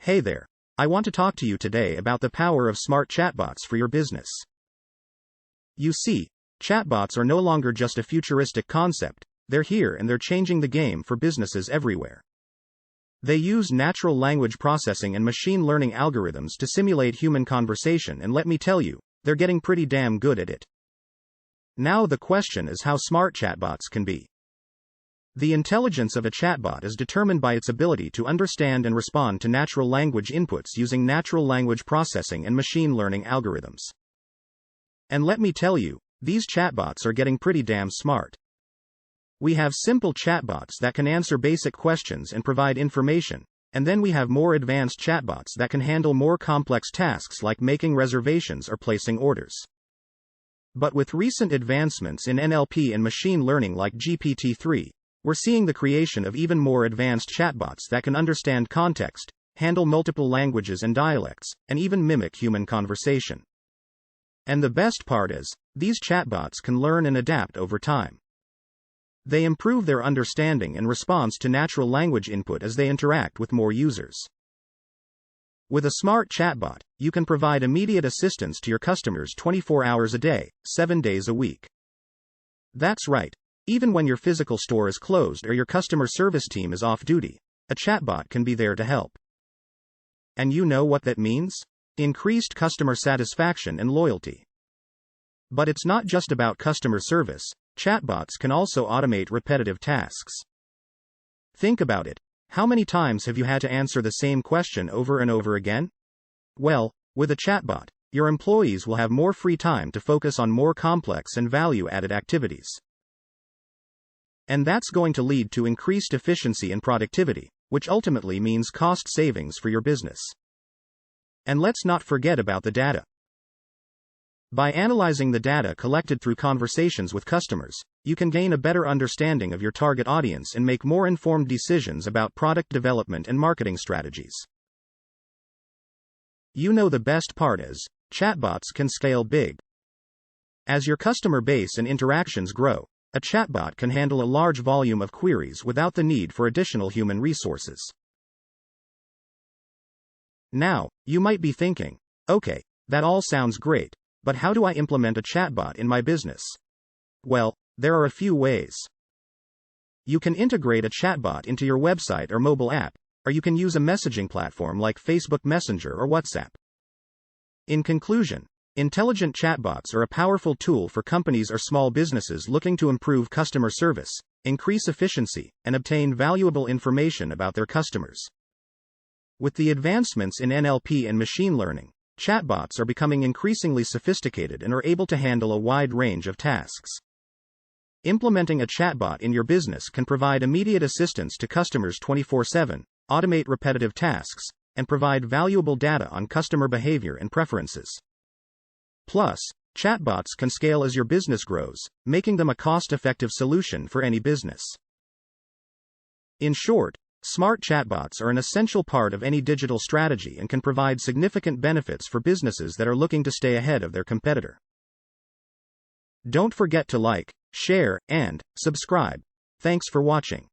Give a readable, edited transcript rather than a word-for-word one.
Hey there. I want to talk to you today about the power of smart chatbots for your business. You see, chatbots are no longer just a futuristic concept, they're here and they're changing the game for businesses everywhere. They use natural language processing and machine learning algorithms to simulate human conversation, and let me tell you, they're getting pretty damn good at it. Now the question is how smart chatbots can be. The intelligence of a chatbot is determined by its ability to understand and respond to natural language inputs using natural language processing and machine learning algorithms. And let me tell you, these chatbots are getting pretty damn smart. We have simple chatbots that can answer basic questions and provide information, and then we have more advanced chatbots that can handle more complex tasks like making reservations or placing orders. But with recent advancements in NLP and machine learning like GPT-3, we're seeing the creation of even more advanced chatbots that can understand context, handle multiple languages and dialects, and even mimic human conversation. And the best part is, these chatbots can learn and adapt over time. They improve their understanding and response to natural language input as they interact with more users. With a smart chatbot, you can provide immediate assistance to your customers 24 hours a day, 7 days a week. That's right. Even when your physical store is closed or your customer service team is off duty, a chatbot can be there to help. And you know what that means? Increased customer satisfaction and loyalty. But it's not just about customer service, chatbots can also automate repetitive tasks. Think about it. How many times have you had to answer the same question over and over again? Well, with a chatbot, your employees will have more free time to focus on more complex and value-added activities. And that's going to lead to increased efficiency and productivity, which ultimately means cost savings for your business. And let's not forget about the data. By analyzing the data collected through conversations with customers, you can gain a better understanding of your target audience and make more informed decisions about product development and marketing strategies. You know, the best part is, chatbots can scale big. As your customer base and interactions grow, a chatbot can handle a large volume of queries without the need for additional human resources. Now, you might be thinking, okay, that all sounds great, but how do I implement a chatbot in my business? Well, there are a few ways. You can integrate a chatbot into your website or mobile app, or you can use a messaging platform like Facebook Messenger or WhatsApp. In conclusion, intelligent chatbots are a powerful tool for companies or small businesses looking to improve customer service, increase efficiency, and obtain valuable information about their customers. With the advancements in NLP and machine learning, chatbots are becoming increasingly sophisticated and are able to handle a wide range of tasks. Implementing a chatbot in your business can provide immediate assistance to customers 24/7, automate repetitive tasks, and provide valuable data on customer behavior and preferences. Plus, chatbots can scale as your business grows, making them a cost-effective solution for any business. In short, smart chatbots are an essential part of any digital strategy and can provide significant benefits for businesses that are looking to stay ahead of their competitor. Don't forget to like, share, and subscribe. Thanks for watching.